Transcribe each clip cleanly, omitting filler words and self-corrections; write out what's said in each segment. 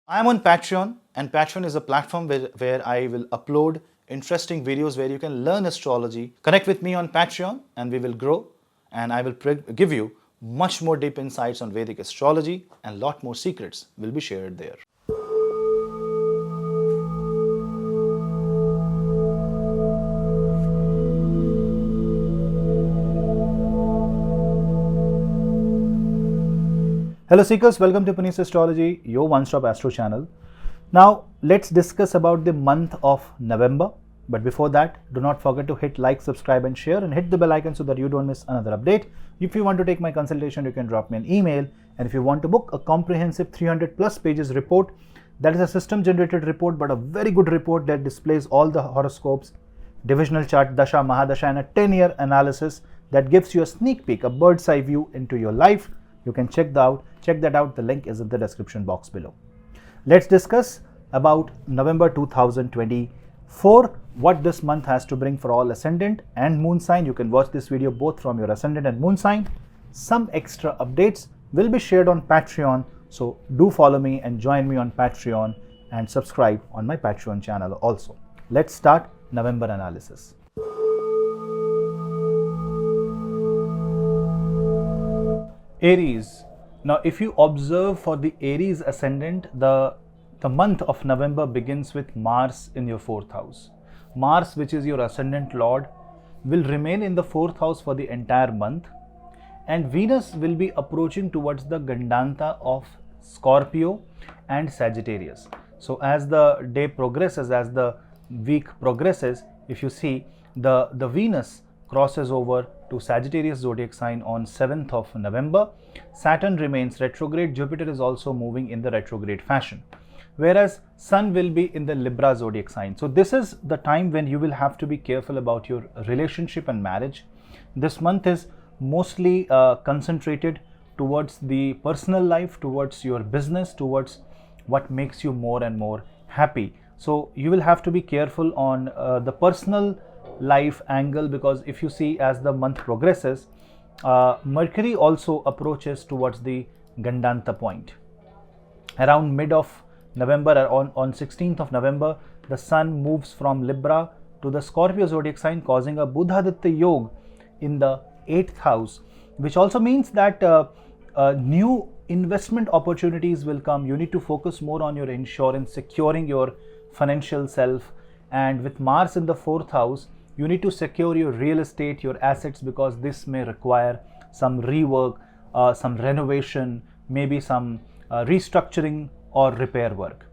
I am on Patreon, and Patreon is a platform where I will upload interesting videos where you can learn astrology. Connect with me on Patreon, and we will grow. And I will give you much more deep insights on Vedic astrology, and lot more secrets will be shared there. Hello Seekers, welcome to Punneit Astrology, your one-stop astro channel. Now let's discuss about the month of November. But before that, do not forget to hit like, subscribe and share, and hit the bell icon so that you don't miss another update. If you want to take my consultation, you can drop me an email. And if you want to book a comprehensive 300 plus pages report, that is a system generated report, but a very good report that displays all the horoscopes, divisional chart, dasha, mahadasha, and a 10-year analysis that gives you a sneak peek, a bird's eye view into your life. You can check that out. The link is in the description box below. Let's discuss about November 2024, what this month has to bring for all ascendant and moon sign. You can watch this video both from your ascendant and moon sign. Some extra updates will be shared on Patreon, so do follow me and join me on Patreon and subscribe on my Patreon channel also. Let's start November analysis. Aries. Now, if you observe for the Aries ascendant, the month of November begins with Mars in your 4th house. Mars, which is your ascendant lord, will remain in the 4th house for the entire month, and Venus will be approaching towards the Gandanta of Scorpio and Sagittarius. So as the day progresses, as the week progresses, if you see the Venus crosses over to Sagittarius zodiac sign on 7th of November. Saturn remains retrograde. Jupiter is also moving in the retrograde fashion, whereas Sun will be in the Libra zodiac sign. So this is the time when you will have to be careful about your relationship and marriage. This month is mostly concentrated towards the personal life, towards your business, towards what makes you more and more happy. So you will have to be careful on the personal life angle, because if you see as the month progresses, Mercury also approaches towards the Gandanta point. Around mid of November, on 16th of November, the Sun moves from Libra to the Scorpio zodiac sign, causing a Buddha-Aditya Yoga in the 8th house, which also means that new investment opportunities will come. You need to focus more on your insurance, securing your financial self. And with Mars in the 4th house, you need to secure your real estate, your assets, because this may require some rework, some renovation, maybe some restructuring or repair work.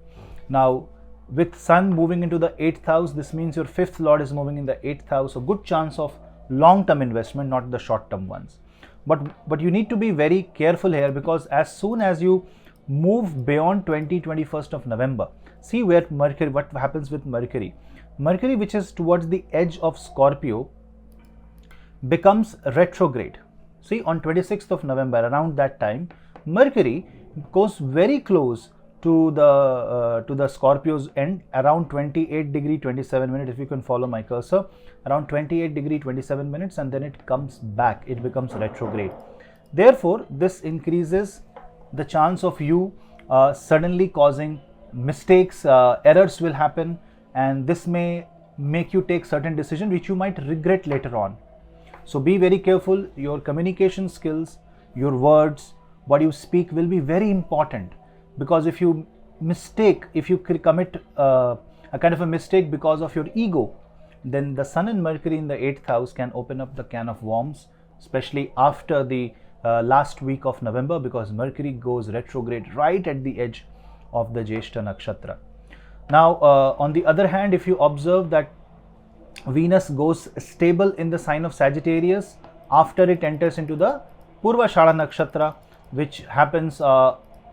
Now, with Sun moving into the 8th house, this means your 5th lord is moving in the 8th house. So good chance of long-term investment, not the short-term ones. But you need to be very careful here, because as soon as you move beyond 21st of November, see where Mercury, what happens with Mercury. Mercury, which is towards the edge of Scorpio, becomes retrograde. See, on 26th of November, around that time, Mercury goes very close to the Scorpio's end, around 28 degree 27 minutes. If you can follow my cursor, around 28 degree 27 minutes, and then it comes back. It becomes retrograde. Therefore, this increases the chance of you suddenly causing mistakes. Errors will happen, and this may make you take certain decisions which you might regret later on. So be very careful. Your communication skills, your words, what you speak will be very important, because if you commit a kind of a mistake because of your ego, then the Sun and Mercury in the 8th house can open up the can of worms, especially after the last week of November, because Mercury goes retrograde right at the edge of the Jyeshta nakshatra. Now, on the other hand, if you observe that Venus goes stable in the sign of Sagittarius after it enters into the Purvashada nakshatra, which happens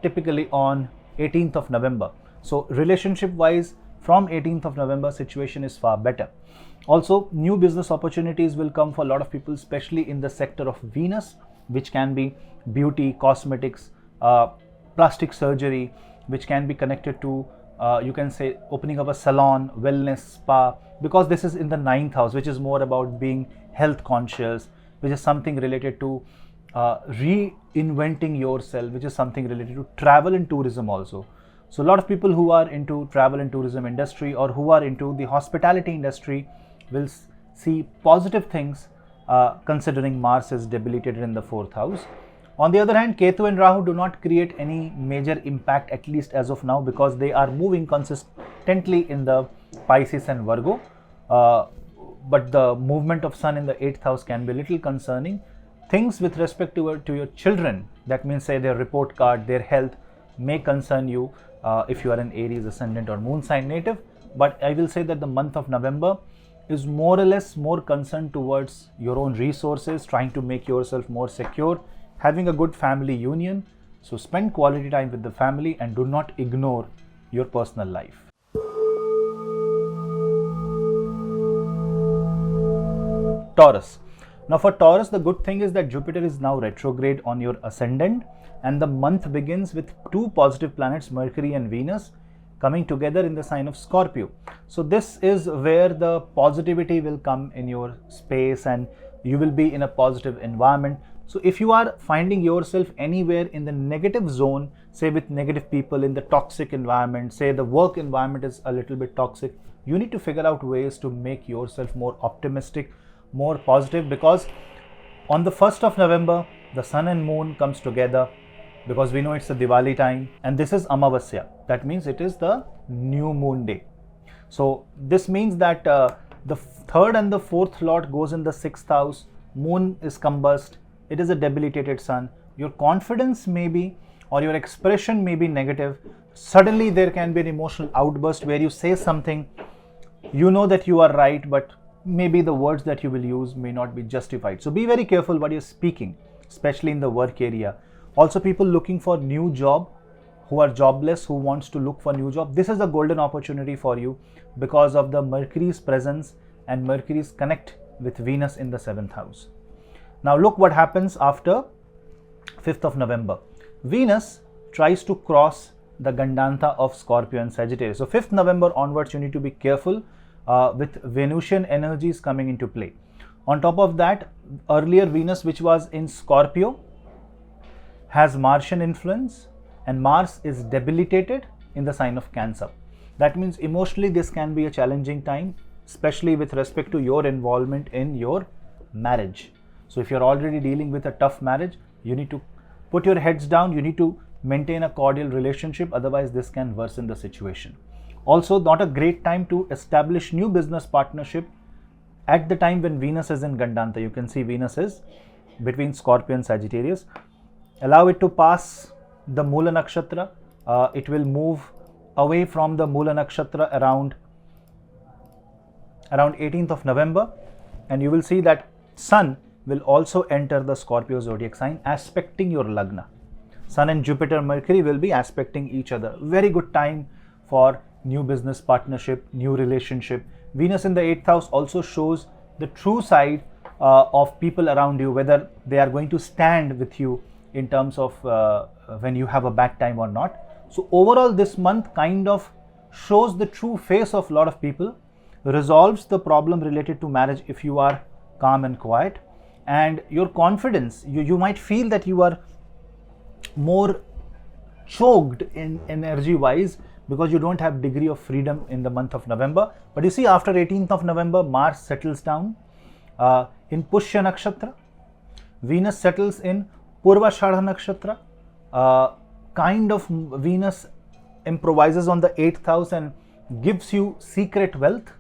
typically on 18th of November. So relationship wise, from 18th of November, situation is far better. Also, new business opportunities will come for a lot of people, especially in the sector of Venus, which can be beauty, cosmetics, plastic surgery, which can be connected to you can say opening up a salon, wellness, spa, because this is in the 9th house, which is more about being health conscious, which is something related to reinventing yourself, which is something related to travel and tourism also. So a lot of people who are into travel and tourism industry or who are into the hospitality industry will see positive things considering Mars is debilitated in the 4th house. On the other hand, Ketu and Rahu do not create any major impact, at least as of now, because they are moving consistently in the Pisces and Virgo. But the movement of Sun in the 8th house can be a little concerning. Things with respect to your children, that means say their report card, their health, may concern you if you are an Aries ascendant or moon sign native. But I will say that the month of November is more or less more concerned towards your own resources, trying to make yourself more secure, having a good family union. So spend quality time with the family and do not ignore your personal life. Taurus. Now for Taurus, the good thing is that Jupiter is now retrograde on your ascendant, and the month begins with two positive planets, Mercury and Venus, coming together in the sign of Scorpio. So this is where the positivity will come in your space and you will be in a positive environment. So if you are finding yourself anywhere in the negative zone, say with negative people, in the toxic environment, say the work environment is a little bit toxic, you need to figure out ways to make yourself more optimistic, more positive, because on the 1st of November, the sun and moon comes together, because we know it's the Diwali time, and this is Amavasya. That means it is the new moon day. So this means that the 3rd and the 4th lord goes in the 6th house, moon is combust, it is a debilitated sun, your confidence may be, or your expression may be negative. Suddenly there can be an emotional outburst where you say something, you know that you are right, but maybe the words that you will use may not be justified. So be very careful what you're speaking, especially in the work area. Also, people looking for new job, who are jobless, who wants to look for new job, this is a golden opportunity for you because of the Mercury's presence and Mercury's connect with Venus in the 7th house. Now look what happens after 5th of November. Venus tries to cross the Gandanta of Scorpio and Sagittarius. So 5th November onwards, you need to be careful with Venusian energies coming into play. On top of that, earlier Venus, which was in Scorpio, has Martian influence, and Mars is debilitated in the sign of Cancer. That means emotionally this can be a challenging time, especially with respect to your involvement in your marriage. So if you're already dealing with a tough marriage, you need to put your heads down, you need to maintain a cordial relationship, otherwise this can worsen the situation. Also, not a great time to establish new business partnership at the time when Venus is in Gandanta. You can see Venus is between Scorpio and Sagittarius. Allow it to pass the Mula Nakshatra. It will move away from the Mula Nakshatra around 18th of November, and you will see that Sun will also enter the Scorpio zodiac sign, aspecting your Lagna. Sun and Jupiter, Mercury will be aspecting each other. Very good time for new business partnership, new relationship. Venus in the 8th house also shows the true side of people around you, whether they are going to stand with you in terms of when you have a bad time or not. So overall, this month kind of shows the true face of a lot of people, resolves the problem related to marriage if you are calm and quiet, and your confidence, you might feel that you are more choked in energy wise because you don't have degree of freedom in the month of November. But you see, after 18th of November, Mars settles down in Pushya Nakshatra, Venus settles in Purvashadha Nakshatra. Kind of Venus improvises on the 8th house and gives you secret wealth.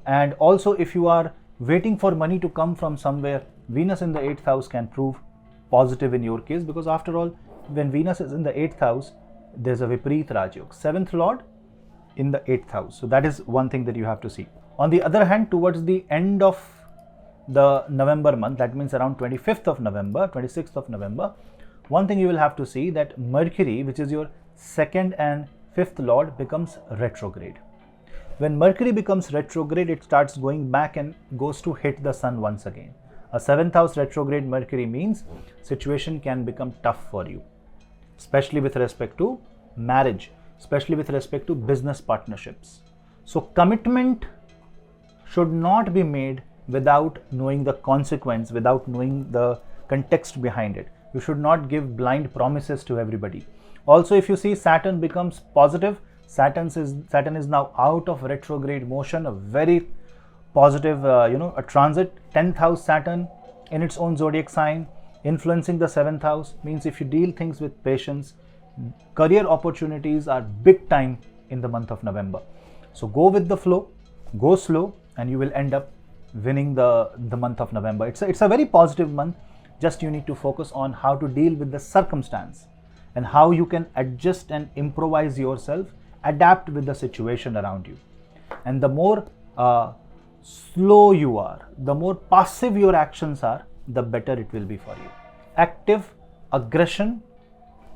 And also, if you are waiting for money to come from somewhere, Venus in the 8th house can prove positive in your case, because after all, when Venus is in the 8th house, there's a Vipareet Rajyog, 7th lord in the 8th house. So that is one thing that you have to see. On the other hand, towards the end of the November month, that means around 25th of November, 26th of November, one thing you will have to see that Mercury, which is your 2nd and 5th lord, becomes retrograde. When Mercury becomes retrograde, it starts going back and goes to hit the sun once again. A 7th house retrograde Mercury means situation can become tough for you, especially with respect to marriage, especially with respect to business partnerships. So commitment should not be made without knowing the consequence, without knowing the context behind it. You should not give blind promises to everybody. Also, if you see, Saturn becomes positive. Saturn is now out of retrograde motion, a very positive, a transit. 10th house Saturn in its own zodiac sign, influencing the 7th house, means if you deal things with patience, career opportunities are big time in the month of November. So go with the flow, go slow, and you will end up winning the month of November. It's a very positive month. Just you need to focus on how to deal with the circumstance and how you can adjust and improvise yourself, adapt with the situation around you. And the more slow you are, the more passive your actions are, the better it will be for you. Active aggression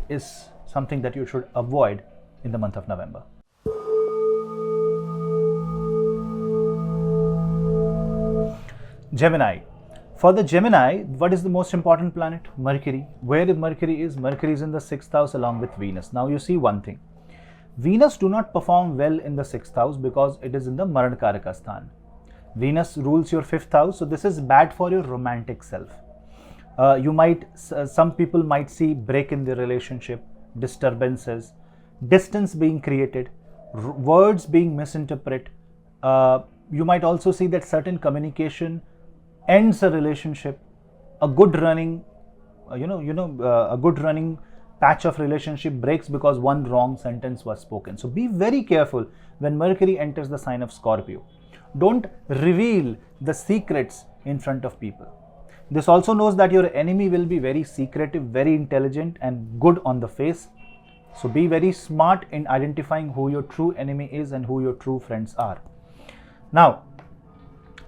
is something that you should avoid in the month of November. Gemini. For the Gemini, what is the most important planet? Mercury. Where Mercury is? Mercury is in the 6th house along with Venus. Now you see one thing. Venus do not perform well in the 6th house because it is in the Marankaraka Sthan. Venus rules your 5th house, so this is bad for your romantic self. Some people might see break in the relationship, disturbances, distance being created, words being misinterpreted. You might also see that certain communication ends a relationship. A good running patch of relationship breaks because one wrong sentence was spoken. So be very careful when Mercury enters the sign of Scorpio. Don't reveal the secrets in front of people. This also knows that your enemy will be very secretive, very intelligent, and good on the face. So be very smart in identifying who your true enemy is and who your true friends are. Now,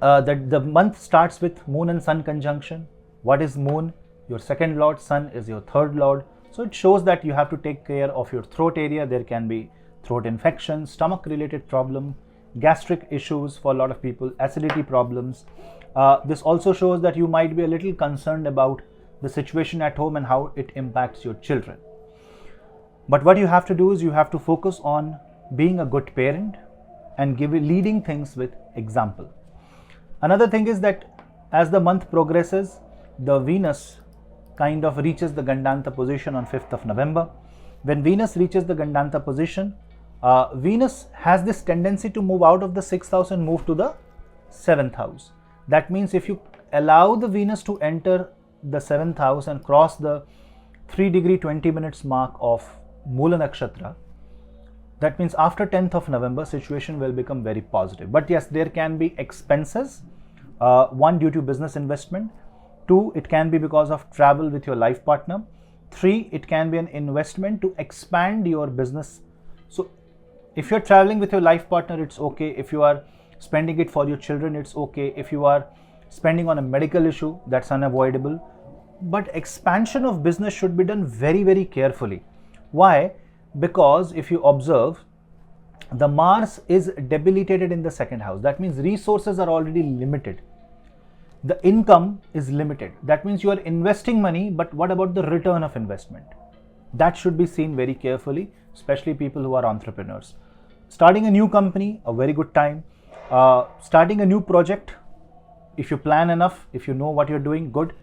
the month starts with Moon and Sun conjunction. What is Moon? Your second lord. Sun is your third lord. So it shows that you have to take care of your throat area. There can be throat infection, stomach related problem, gastric issues for a lot of people, acidity problems. This also shows that you might be a little concerned about the situation at home and how it impacts your children. But what you have to do is you have to focus on being a good parent and leading things with example. Another thing is that as the month progresses, the Venus kind of reaches the Gandanta position on 5th of November. When Venus reaches the Gandanta position, Venus has this tendency to move out of the 6th house and move to the 7th house. That means if you allow the Venus to enter the 7th house and cross the 3 degree 20 minutes mark of Mula Nakshatra, that means after 10th of November, situation will become very positive. But yes, there can be expenses. One, due to business investment. 2, it can be because of travel with your life partner. 3, it can be an investment to expand your business. So if you're traveling with your life partner, it's okay. If you are spending it for your children, it's okay. If you are spending on a medical issue, that's unavoidable. But expansion of business should be done very, very carefully. Why? Because if you observe, the Mars is debilitated in the 2nd house. That means resources are already limited. The income is limited. That means you are investing money, but what about the return of investment? That should be seen very carefully, especially people who are entrepreneurs. Starting a new company, a very good time. Starting a new project, if you plan enough, if you know what you're doing, good.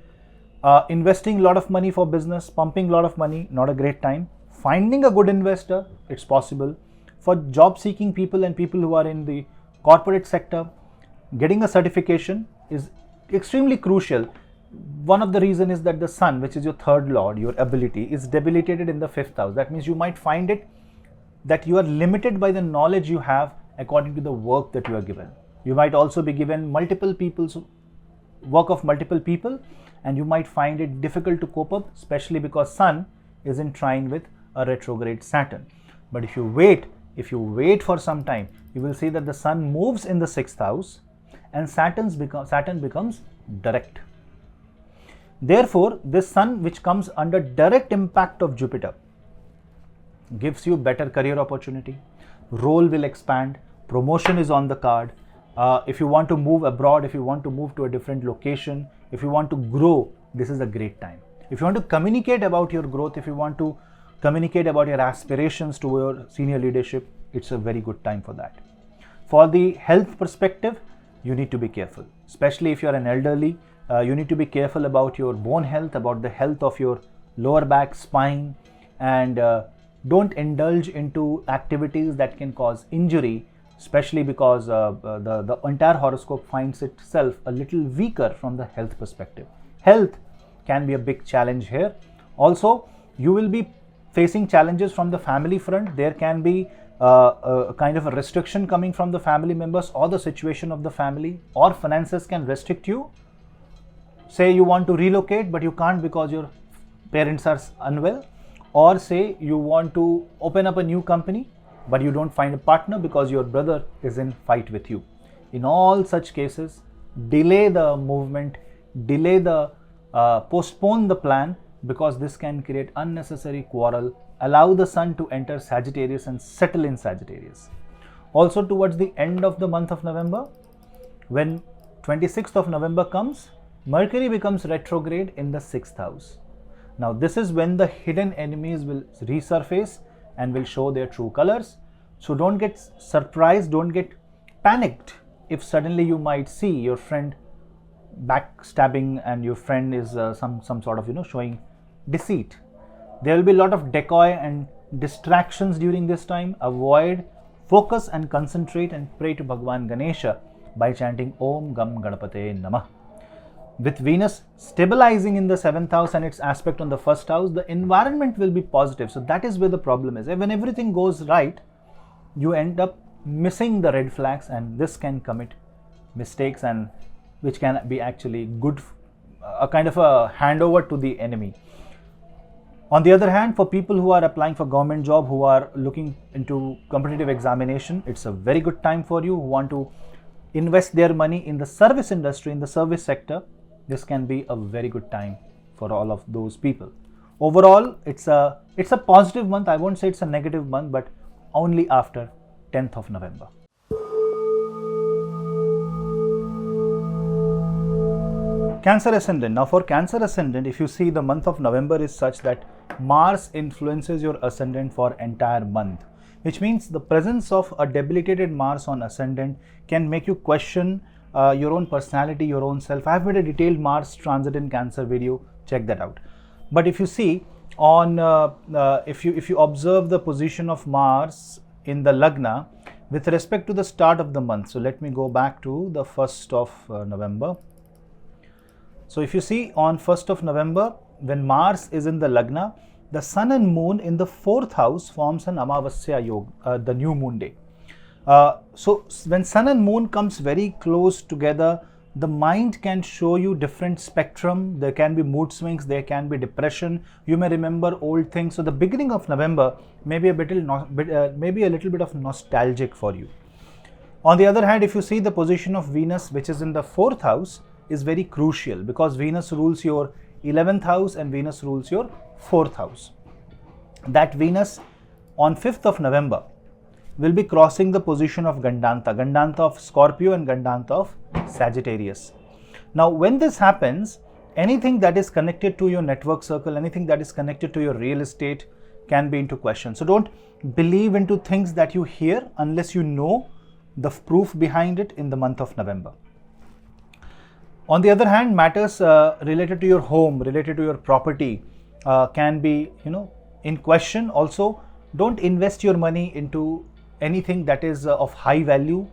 Investing a lot of money for business, pumping a lot of money, not a great time. Finding a good investor, it's possible. For job seeking people and people who are in the corporate sector, getting a certification is extremely crucial. One of the reasons is that the Sun, which is your third lord, your ability, is debilitated in the 5th house. That means you might find it that you are limited by the knowledge you have according to the work that you are given. You might also be given work of multiple people, and you might find it difficult to cope up, especially because Sun is in trine with a retrograde Saturn. But if you wait for some time, you will see that the Sun moves in the 6th house and Saturn becomes direct. Therefore, this Sun, which comes under direct impact of Jupiter, gives you better career opportunity, role will expand, promotion is on the card. If you want to move abroad, if you want to move to a different location, if you want to grow, this is a great time. If you want to communicate about your growth, if you want to communicate about your aspirations to your senior leadership, it's a very good time for that. For the health perspective, you need to be careful, especially if you're an elderly. You need to be careful about your bone health, about the health of your lower back, spine, and Don't indulge into activities that can cause injury, especially because the entire horoscope finds itself a little weaker from the health perspective. Health can be a big challenge here. Also, you will be facing challenges from the family front. There can be a kind of a restriction coming from the family members or the situation of the family, or finances can restrict you. Say you want to relocate but you can't because your parents are unwell, or say you want to open up a new company but you don't find a partner because your brother is in fight with you. In all such cases, delay the movement, postpone the plan, because this can create unnecessary quarrel. Allow the sun to enter Sagittarius and settle in Sagittarius. Also, towards the end of the month of November, when 26th of November comes, Mercury becomes retrograde in the 6th house. Now this is when the hidden enemies will resurface and will show their true colors. So don't get surprised, don't get panicked if suddenly you might see your friend backstabbing and your friend is some sort of showing deceit. There will be a lot of decoy and distractions during this time. Avoid, focus and concentrate and pray to Bhagwan Ganesha by chanting Om Gam Ganapate Namah. With Venus stabilizing in the 7th house and its aspect on the 1st house, the environment will be positive. So that is where the problem is. When everything goes right, you end up missing the red flags, and this can commit mistakes, and which can be actually good, a kind of a handover to the enemy. On the other hand, for people who are applying for government job, who are looking into competitive examination, it's a very good time for you who want to invest their money in the service industry, in the service sector. This can be a very good time for all of those people. Overall, it's a positive month. I won't say it's a negative month, but only after 10th of November. Cancer Ascendant. Now for Cancer Ascendant, if you see, the month of November is such that Mars influences your Ascendant for entire month, which means the presence of a debilitated Mars on Ascendant can make you question your own personality, your own self. I have made a detailed Mars transit in Cancer video, check that out. But if you see on if you observe the position of Mars in the Lagna with respect to the start of the month, so let me go back to the 1st of November. So if you see on 1st of November, when Mars is in the Lagna, the Sun and Moon in the 4th house forms an Amavasya Yoga, the new moon day. So when Sun and Moon comes very close together, the mind can show you different spectrum. There can be mood swings, there can be depression. You may remember old things. So the beginning of November may be maybe a little bit of nostalgic for you. On the other hand, if you see, the position of Venus, which is in the 4th house, is very crucial, because Venus rules your 11th house and Venus rules your 4th house. That Venus on 5th of November will be crossing the position of Gandanta of Scorpio and Gandanta of Sagittarius. Now when this happens, anything that is connected to your network circle, anything that is connected to your real estate can be into question. So don't believe into things that you hear unless you know the proof behind it in the month of November. On the other hand, matters related to your home, related to your property can be in question. Also, don't invest your money into anything that is of high value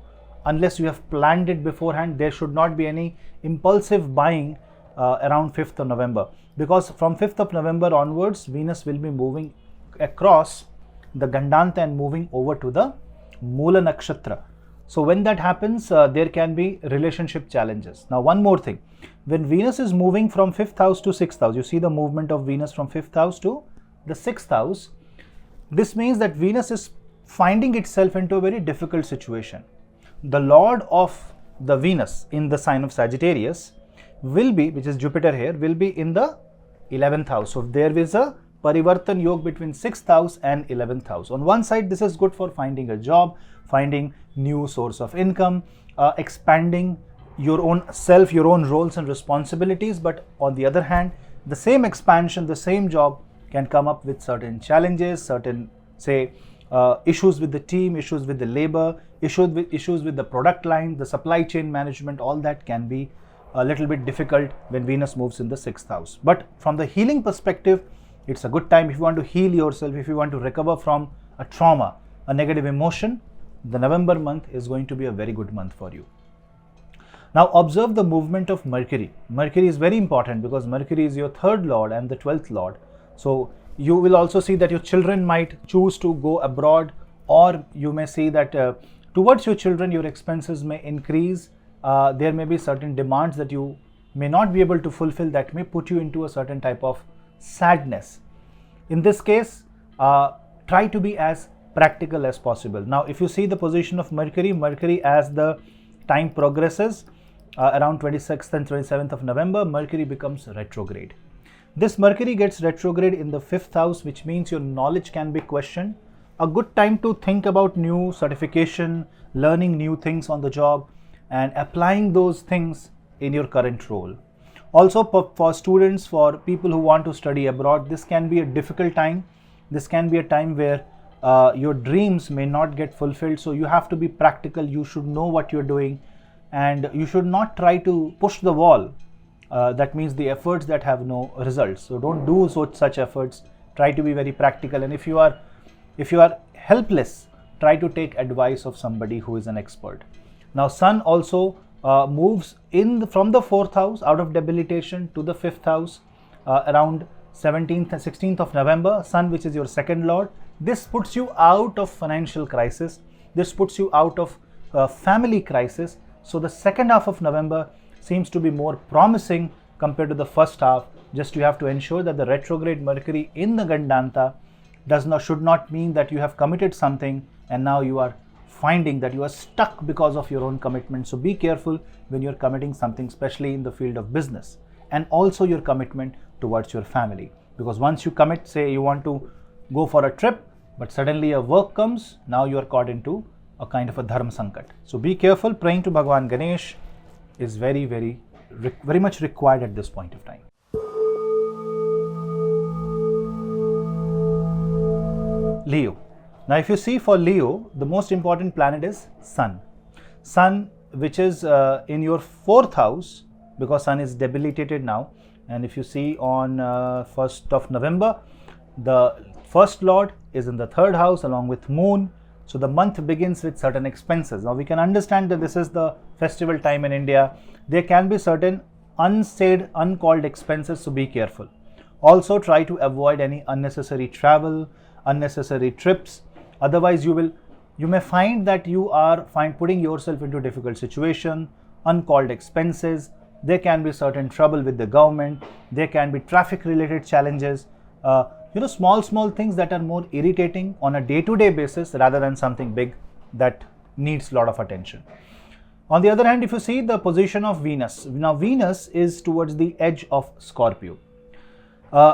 unless you have planned it beforehand. There should not be any impulsive buying around 5th of November, because from 5th of November onwards, Venus will be moving across the Gandanta and moving over to the Mula Nakshatra. So when that happens, there can be relationship challenges. Now one more thing, when Venus is moving from 5th house to 6th house, you see the movement of Venus from 5th house to the 6th house. This means that Venus is finding itself into a very difficult situation. The Lord of the Venus in the sign of Sagittarius will be, which is Jupiter here, will be in the 11th house. So there is a Parivartan Yoga between 6th house and 11th house. On one side, this is good for finding a job, finding new source of income, expanding your own self, your own roles and responsibilities. But on the other hand, the same expansion, the same job can come up with certain challenges, certain issues with the team, issues with the labor, issues with the product line, the supply chain management. All that can be a little bit difficult when Venus moves in the 6th house. But from the healing perspective, It's a good time if you want to heal yourself, if you want to recover from a trauma, a negative emotion. The November month is going to be a very good month for you. Now observe the movement of Mercury. Mercury is very important because Mercury is your third lord and the 12th lord. So you will also see that your children might choose to go abroad, or you may see that towards your children your expenses may increase. There may be certain demands that you may not be able to fulfill that may put you into a certain type of sadness. In this case, try to be as practical as possible. Now if you see the position of Mercury as the time progresses, around 26th and 27th of November, Mercury becomes retrograde. This Mercury gets retrograde in the 5th house, which means your knowledge can be questioned. A good time to think about new certification, learning new things on the job, and applying those things in your current role. Also for students, for people who want to study abroad, this can be a difficult time. This can be a time where your dreams may not get fulfilled. So you have to be practical. You should know what you're doing, and you should not try to push the wall. That means the efforts that have no results. So don't do such efforts. Try to be very practical. And if you are helpless, try to take advice of somebody who is an expert. Now Sun also moves from the 4th house out of debilitation to the 5th house around 17th and 16th of November. Sun, which is your second lord, this puts you out of financial crisis. This puts you out of family crisis. So the second half of November seems to be more promising compared to the first half. Just you have to ensure that the retrograde Mercury in the Gandanta should not mean that you have committed something and now you are finding that you are stuck because of your own commitment. So be careful when you're committing something, especially in the field of business, and also your commitment towards your family. Because once you commit, say you want to go for a trip, but suddenly a work comes, now you are caught into a kind of a dharma sankat. So be careful. Praying to Bhagwan Ganesh is very, very much required at this point of time. Leo. Now if you see for Leo, the most important planet is Sun. Sun, which is in your 4th house, because Sun is debilitated now. And if you see on 1st of November, the first lord is in the 3rd house along with Moon. So the month begins with certain expenses. Now we can understand that this is the festival time in India. There can be certain unsaid, uncalled expenses, so be careful. Also try to avoid any unnecessary travel, unnecessary trips. Otherwise you may find that you are putting yourself into a difficult situation, uncalled expenses. There can be certain trouble with the government. There can be traffic related challenges. Small things that are more irritating on a day-to-day basis rather than something big that needs a lot of attention. On the other hand, if you see the position of Venus, now Venus is towards the edge of Scorpio.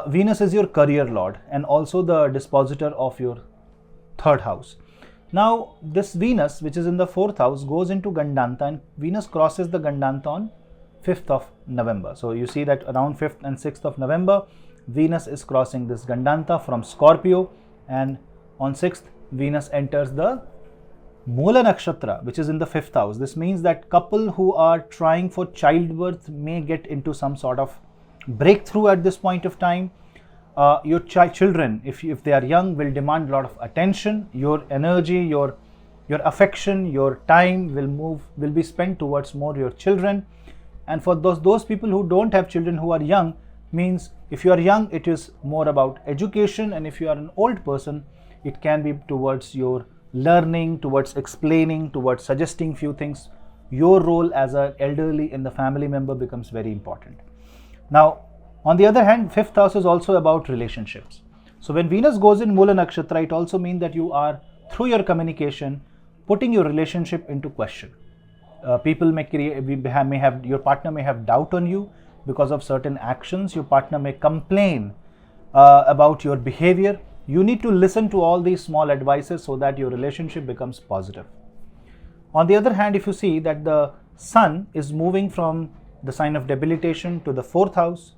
Venus is your career lord and also the dispositor of your 3rd house. Now this Venus, which is in the 4th house, goes into Gandanta, and Venus crosses the Gandanta on 5th of November. So you see that around 5th and 6th of November, Venus is crossing this Gandanta from Scorpio, and on 6th, Venus enters the Mula Nakshatra, which is in the 5th house. This means that couple who are trying for childbirth may get into some sort of breakthrough at this point of time. Your children, if they are young, will demand a lot of attention. Your energy, your affection, your time will be spent towards more your children. And for those people who don't have children, who are young, means if you are young, it is more about education, and if you are an old person, it can be towards your learning, towards explaining, towards suggesting few things. Your role as an elderly in the family member becomes very important. Now, on the other hand, 5th house is also about relationships. So when Venus goes in Mula Nakshatra, it also means that you are, through your communication, putting your relationship into question. People your partner may have doubt on you because of certain actions. Your partner may complain about your behavior. You need to listen to all these small advices so that your relationship becomes positive. On the other hand, if you see that the Sun is moving from the sign of debilitation to the 4th house,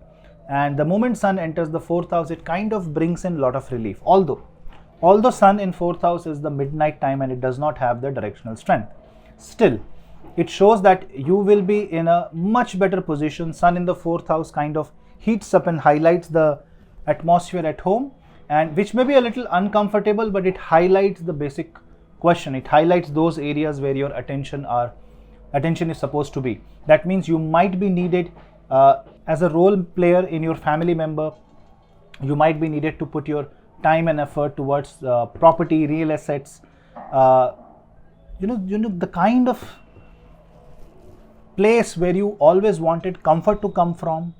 and the moment Sun enters the 4th house, it kind of brings in a lot of relief. Although Sun in 4th house is the midnight time and it does not have the directional strength, still it shows that you will be in a much better position. Sun in the 4th house kind of heats up and highlights the atmosphere at home, and which may be a little uncomfortable, but it highlights the basic question. It highlights those areas where your attention is supposed to be. That means you might be needed as a role player in your family member. You might be needed to put your time and effort towards property, real assets, the kind of place where you always wanted comfort to come from.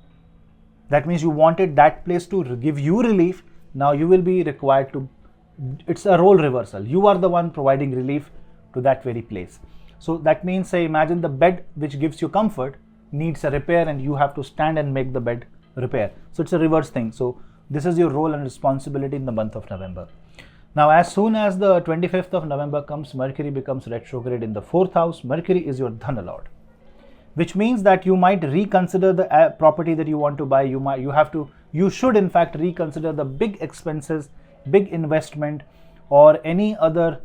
That means you wanted that place to give you relief. Now you will be required to, it's a role reversal. You are the one providing relief to that very place. So that means, say, imagine the bed which gives you comfort needs a repair, and you have to stand and make the bed repair. So it's a reverse thing. So this is your role and responsibility in the month of November. Now, as soon as the 25th of November comes, Mercury becomes retrograde in the 4th house. Mercury is your Dhana Lord, which means that you might reconsider the property that you want to buy. You should in fact reconsider the big expenses, big investment, or any other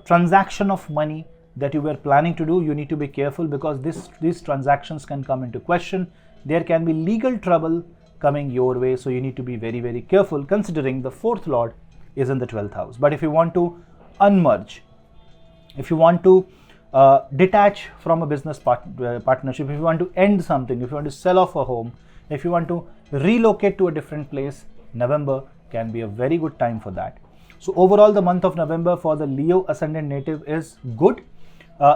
transaction of money that you were planning to do. You need to be careful, because these transactions can come into question. There can be legal trouble coming your way, so you need to be very, very careful, considering the 4th Lord is in the 12th house. But if you want to unmerge, if you want to detach from a business partnership, if you want to end something, if you want to sell off a home, if you want to relocate to a different place, November can be a very good time for that. So overall, the month of November for the Leo ascendant native is good.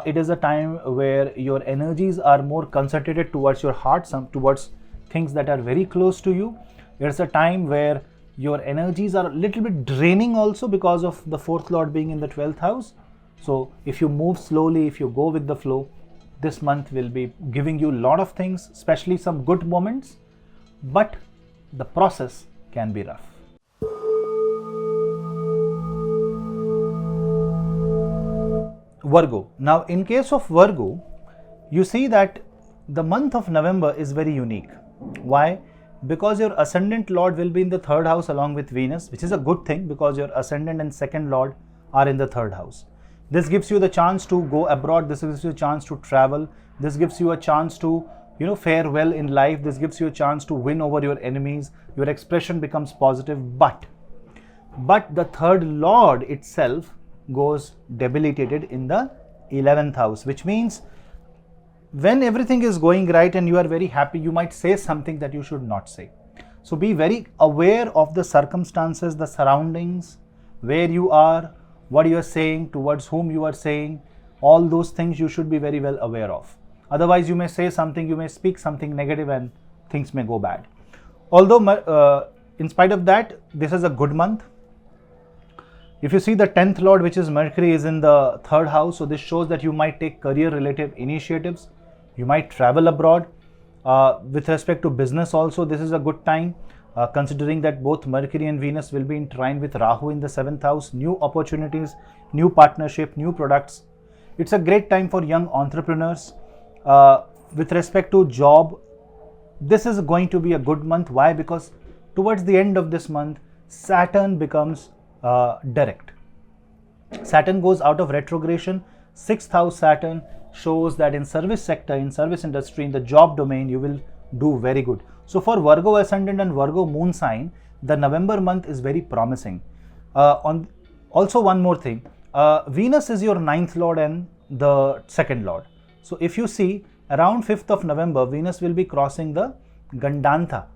It is a time where your energies are more concentrated towards your heart, towards things that are very close to you. It's a time where your energies are a little bit draining also, because of the 4th Lord being in the 12th house. So if you move slowly, if you go with the flow, this month will be giving you a lot of things, especially some good moments, but the process can be rough. Virgo. Now, in case of Virgo, you see that the month of November is very unique. Why? Because your ascendant Lord will be in the 3rd house along with Venus, which is a good thing, because your ascendant and 2nd Lord are in the 3rd house. This gives you the chance to go abroad. This gives you a chance to travel. This gives you a chance to, fare well in life. This gives you a chance to win over your enemies. Your expression becomes positive. But the 3rd Lord itself goes debilitated in the 11th house, which means when everything is going right and you are very happy, you might say something that you should not say. So be very aware of the circumstances, the surroundings, where you are, what you are saying, towards whom you are saying. All those things you should be very well aware of. Otherwise, you may say something, you may speak something negative, and things may go bad. Although, in spite of that, this is a good month. If you see, the 10th Lord, which is Mercury, is in the 3rd house. So this shows that you might take career-related initiatives. You might travel abroad. With respect to business also, this is a good time, considering that both Mercury and Venus will be in trine with Rahu in the 7th house. New opportunities, new partnership, new products. It's a great time for young entrepreneurs. With respect to job, this is going to be a good month. Why? Because towards the end of this month, Saturn becomes direct. Saturn goes out of retrogression. 6th house Saturn shows that in service sector, in service industry, in the job domain, you will do very good. So for Virgo ascendant and Virgo moon sign, the November month is very promising. Also one more thing, Venus is your 9th Lord and the 2nd Lord. So if you see, around 5th of November, Venus will be crossing the Gandantha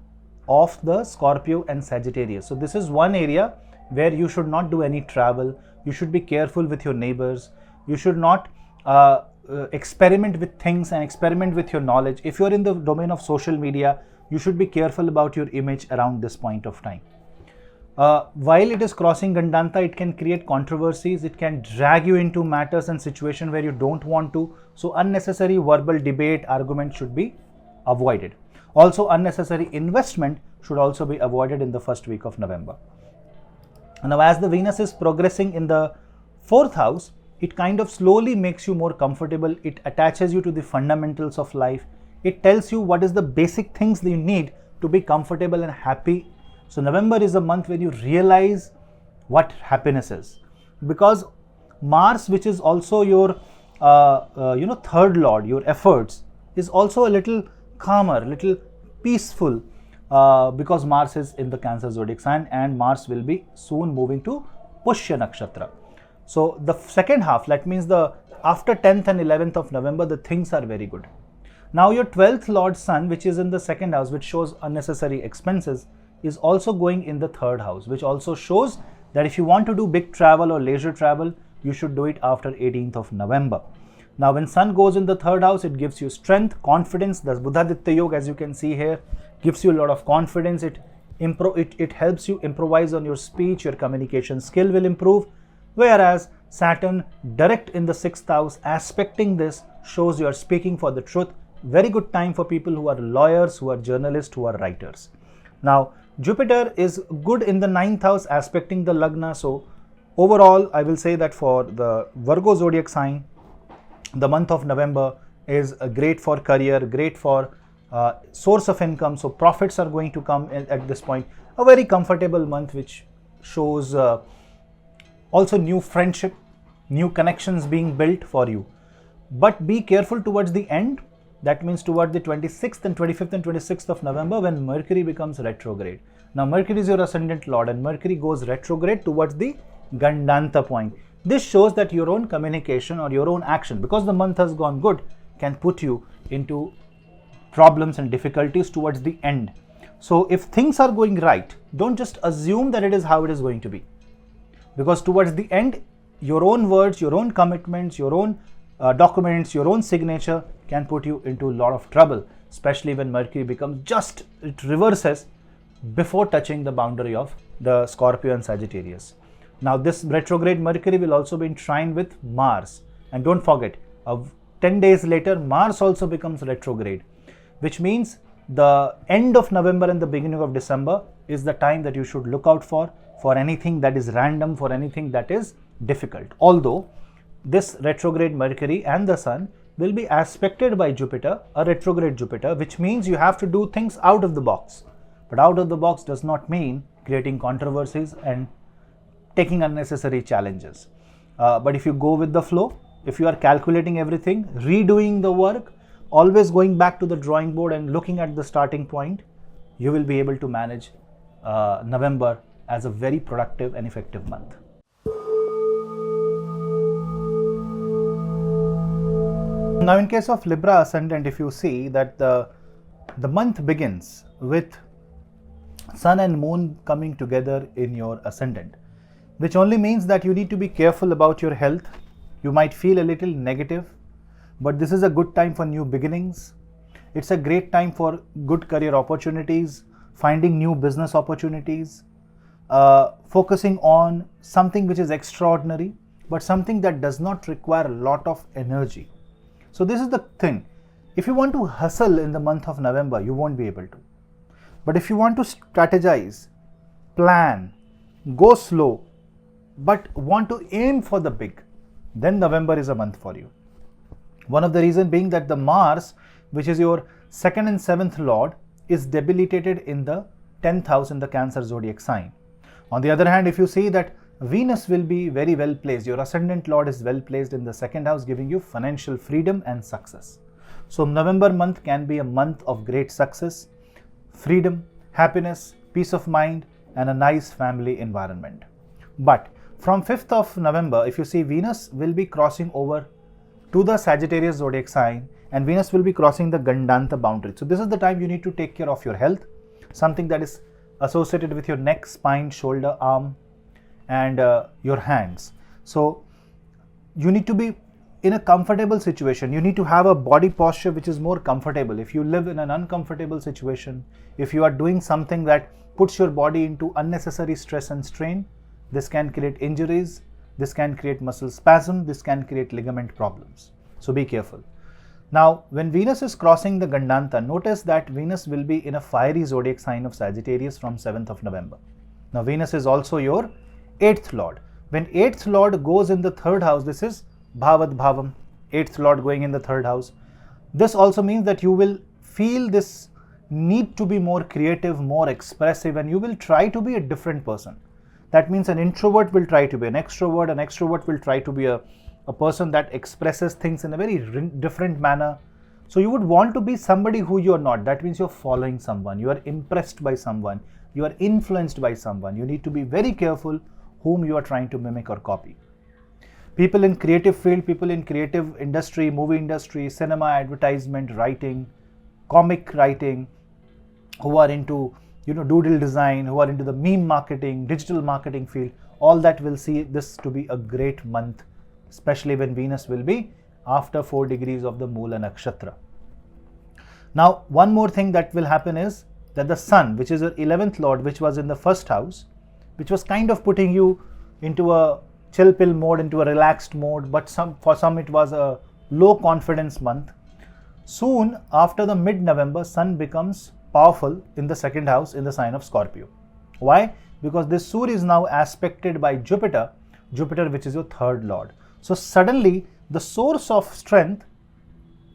of the Scorpio and Sagittarius. So this is one area where you should not do any travel. You should be careful with your neighbors. You should not experiment with things and experiment with your knowledge. If you're in the domain of social media, you should be careful about your image around this point of time. While it is crossing Gandantha, it can create controversies. It can drag you into matters and situations where you don't want to. So unnecessary verbal debate, argument should be avoided. Also, unnecessary investment should also be avoided in the first week of November. Now, as the Venus is progressing in the 4th house, it kind of slowly makes you more comfortable. It attaches you to the fundamentals of life. It tells you what is the basic things that you need to be comfortable and happy. So November is a month when you realize what happiness is, because Mars, which is also your 3rd Lord, your efforts, is also a little calmer, little peaceful. because Mars is in the Cancer zodiac sign, and Mars will be soon moving to Pushya Nakshatra. So the second half, that means the after 10th and 11th of November, the things are very good. Now your 12th Lord Sun, which is in the second house, which shows unnecessary expenses, is also going in the third house, which also shows that if you want to do big travel or leisure travel, you should do it after 18th of November. Now when Sun goes in the third house, it gives you strength, confidence. The Buddhaditya Yoga, as you can see here, gives you a lot of confidence. It helps you improvise on your speech, your communication skill will improve. Whereas Saturn direct in the 6th house aspecting this shows you are speaking for the truth. Very good time for people who are lawyers, who are journalists, who are writers. Now Jupiter is good in the 9th house aspecting the Lagna. So overall, I will say that for the Virgo zodiac sign, the month of November is great for career, great for source of income. So profits are going to come at this point. A very comfortable month, which shows also new friendship, new connections being built for you. But be careful towards the end. That means toward the 26th and 25th and 26th of November, when Mercury becomes retrograde. Now Mercury is your ascendant lord, and Mercury goes retrograde towards the Gandanta point. This shows that your own communication or your own action, because the month has gone good, can put you into problems and difficulties towards the end. So if things are going right, don't just assume that it is how it is going to be. Because towards the end, your own words, your own commitments, your own documents, your own signature can put you into a lot of trouble, especially when Mercury becomes it reverses before touching the boundary of the Scorpio and Sagittarius. Now this retrograde Mercury will also be in trine with Mars. And don't forget, 10 days later, Mars also becomes retrograde, which means the end of November and the beginning of December is the time that you should look out for anything that is random, for anything that is difficult. Although this retrograde Mercury and the Sun will be aspected by Jupiter, a retrograde Jupiter, which means you have to do things out of the box. But out of the box does not mean creating controversies and taking unnecessary challenges. But if you go with the flow, if you are calculating everything, redoing the work, always going back to the drawing board and looking at the starting point, you will be able to manage November as a very productive and effective month. Now in case of Libra ascendant, if you see that the month begins with Sun and Moon coming together in your ascendant, which only means that you need to be careful about your health. You might feel a little negative, but this is a good time for new beginnings. It's a great time for good career opportunities, finding new business opportunities, focusing on something which is extraordinary, but something that does not require a lot of energy. So this is the thing. If you want to hustle in the month of November, you won't be able to. But if you want to strategize, plan, go slow, but want to aim for the big, then November is a month for you. One of the reasons being that the Mars, which is your 2nd and 7th Lord, is debilitated in the 10th house in the Cancer zodiac sign. On the other hand, if you see that Venus will be very well placed, your ascendant Lord is well placed in the 2nd house, giving you financial freedom and success. So November month can be a month of great success, freedom, happiness, peace of mind, and a nice family environment. But from 5th of November, if you see, Venus will be crossing over to the Sagittarius zodiac sign, and Venus will be crossing the Gandanta boundary. So this is the time you need to take care of your health, something that is associated with your neck, spine, shoulder, arm, and your hands. So you need to be in a comfortable situation. You need to have a body posture which is more comfortable. If you live in an uncomfortable situation, if you are doing something that puts your body into unnecessary stress and strain, this can create injuries, this can create muscle spasm, this can create ligament problems. So be careful. Now, when Venus is crossing the Gandanta, notice that Venus will be in a fiery zodiac sign of Sagittarius from 7th of November. Now, Venus is also your 8th Lord. When 8th Lord goes in the 3rd house, this is Bhavat Bhavam, 8th Lord going in the 3rd house. This also means that you will feel this need to be more creative, more expressive, and you will try to be a different person. That means an introvert will try to be an extrovert will try to be a person that expresses things in a very different manner. So you would want to be somebody who you are not. That means you're following someone, you are impressed by someone, you are influenced by someone. You need to be very careful whom you are trying to mimic or copy. People in creative field, people in creative industry, movie industry, cinema, advertisement, writing, comic writing, who are into doodle design, who are into the meme marketing, digital marketing field, all that will see this to be a great month, especially when Venus will be after 4 degrees of the Moola Nakshatra. Now, one more thing that will happen is that the Sun, which is your 11th Lord, which was in the first house, which was kind of putting you into a chill pill mode, into a relaxed mode, but for some it was a low confidence month. Soon after the mid-November, Sun becomes powerful in the second house in the sign of Scorpio. Why? Because this Surya is now aspected by Jupiter, which is your third Lord. So suddenly the source of strength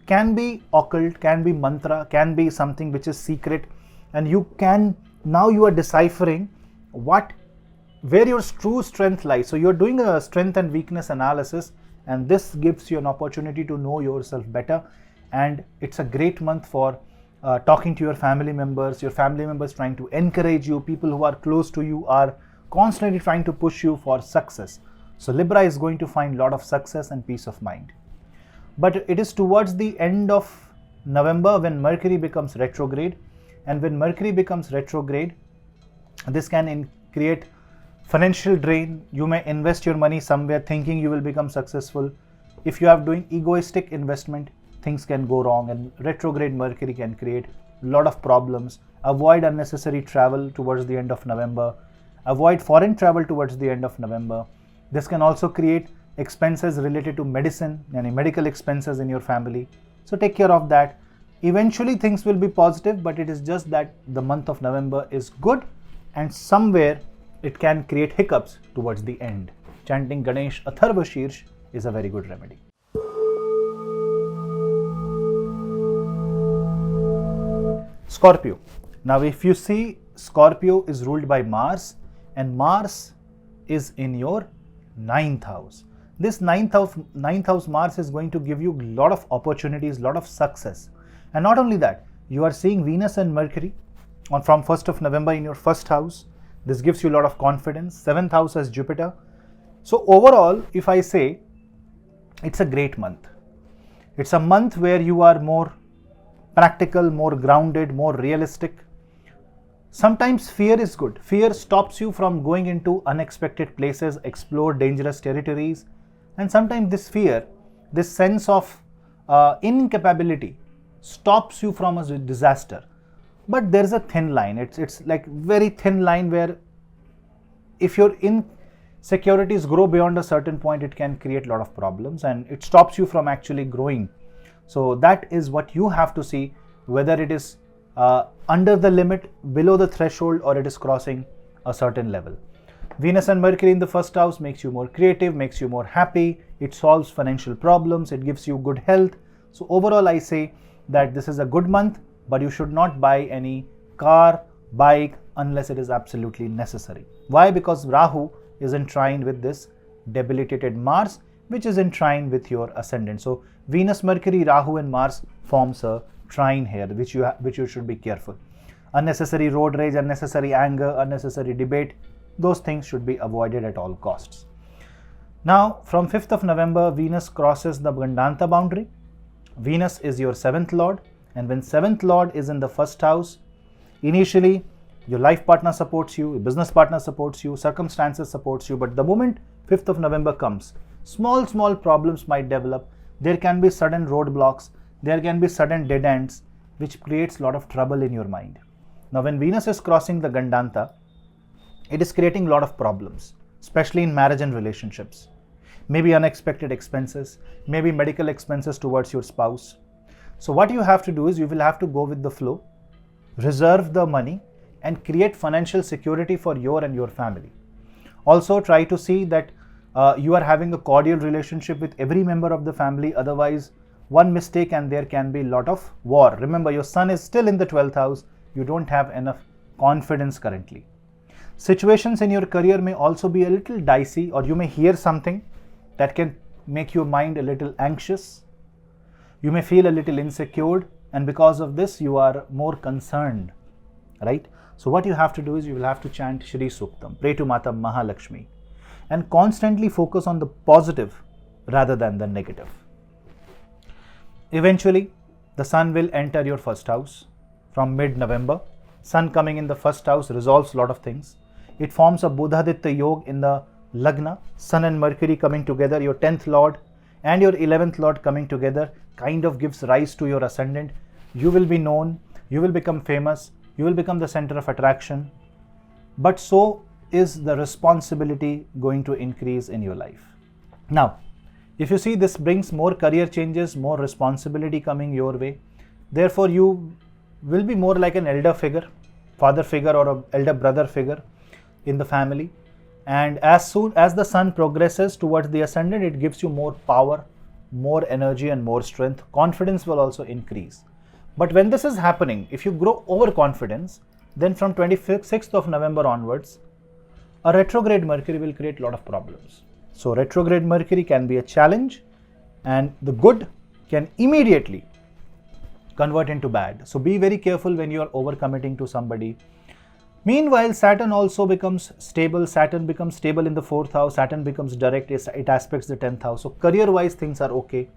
can be occult, can be mantra, can be something which is secret, and you are deciphering where your true strength lies. So you're doing a strength and weakness analysis, and this gives you an opportunity to know yourself better. And it's a great month for talking to your family members trying to encourage you, people who are close to you are constantly trying to push you for success. So Libra is going to find a lot of success and peace of mind. But it is towards the end of November when Mercury becomes retrograde, and when Mercury becomes retrograde, this can create financial drain. You may invest your money somewhere thinking you will become successful. If you are doing egoistic investment, things can go wrong, and retrograde Mercury can create a lot of problems. Avoid unnecessary travel towards the end of November. Avoid foreign travel towards the end of November. This can also create expenses related to medicine, and medical expenses in your family. So take care of that. Eventually things will be positive, but it is just that the month of November is good, and somewhere it can create hiccups towards the end. Chanting Ganesh Atharva Shirsh is a very good remedy. Scorpio. Now if you see, Scorpio is ruled by Mars, and Mars is in your 9th house. This 9th house Mars is going to give you a lot of opportunities, a lot of success. And not only that, you are seeing Venus and Mercury from 1st of November in your first house. This gives you a lot of confidence. 7th house has Jupiter. So overall, if I say, it's a great month. It's a month where you are more practical, more grounded, more realistic. Sometimes fear is good. Fear stops you from going into unexpected places, explore dangerous territories. And sometimes this fear, this sense of incapability stops you from a disaster. But there is a thin line. It's like very thin line where if your insecurities grow beyond a certain point, it can create a lot of problems, and it stops you from actually growing. So that is what you have to see, whether it is under the limit, below the threshold, or it is crossing a certain level. Venus and Mercury in the first house makes you more creative, makes you more happy. It solves financial problems. It gives you good health. So overall, I say that this is a good month, but you should not buy any car, bike, unless it is absolutely necessary. Why? Because Rahu is in trine with this debilitated Mars, which is in trine with your ascendant. So Venus, Mercury, Rahu and Mars forms a trine here, which you should be careful. Unnecessary road rage, unnecessary anger, unnecessary debate, those things should be avoided at all costs. Now from 5th of November, Venus crosses the Gandanta boundary. Venus is your 7th Lord, and when 7th Lord is in the first house, initially your life partner supports you, your business partner supports you, circumstances supports you, but the moment 5th of November comes, small problems might develop. There can be sudden roadblocks, there can be sudden dead ends, which creates a lot of trouble in your mind. Now when Venus is crossing the Gandanta, it is creating a lot of problems, especially in marriage and relationships. Maybe unexpected expenses, maybe medical expenses towards your spouse. So what you have to do is you will have to go with the flow, reserve the money, and create financial security for your and your family. Also try to see that you are having a cordial relationship with every member of the family. Otherwise, one mistake and there can be a lot of war. Remember, your sun is still in the 12th house. You don't have enough confidence currently. Situations in your career may also be a little dicey, or you may hear something that can make your mind a little anxious. You may feel a little insecure, and because of this you are more concerned, right? So what you have to do is you will have to chant Shri Suktam, pray to Mata Mahalakshmi, and constantly focus on the positive rather than the negative. Eventually, the sun will enter your first house from mid-November. Sun coming in the first house resolves a lot of things. It forms a Buddhaditya Yoga in the Lagna. Sun and Mercury coming together, your 10th Lord and your 11th Lord coming together kind of gives rise to your ascendant. You will be known, you will become famous, you will become the center of attraction. But so is the responsibility going to increase in your life. Now, if you see, this brings more career changes, more responsibility coming your way. Therefore, you will be more like an elder figure, father figure or an elder brother figure in the family. And as soon as the sun progresses towards the ascendant, it gives you more power, more energy and more strength. Confidence will also increase. But when this is happening, if you grow overconfidence, then from 26th of November onwards, a retrograde Mercury will create a lot of problems. So retrograde Mercury can be a challenge, and the good can immediately convert into bad. So be very careful when you are overcommitting to somebody. Meanwhile, Saturn also becomes stable. Saturn becomes stable in the 4th house. Saturn becomes direct. It aspects the 10th house. So career-wise, things are okay.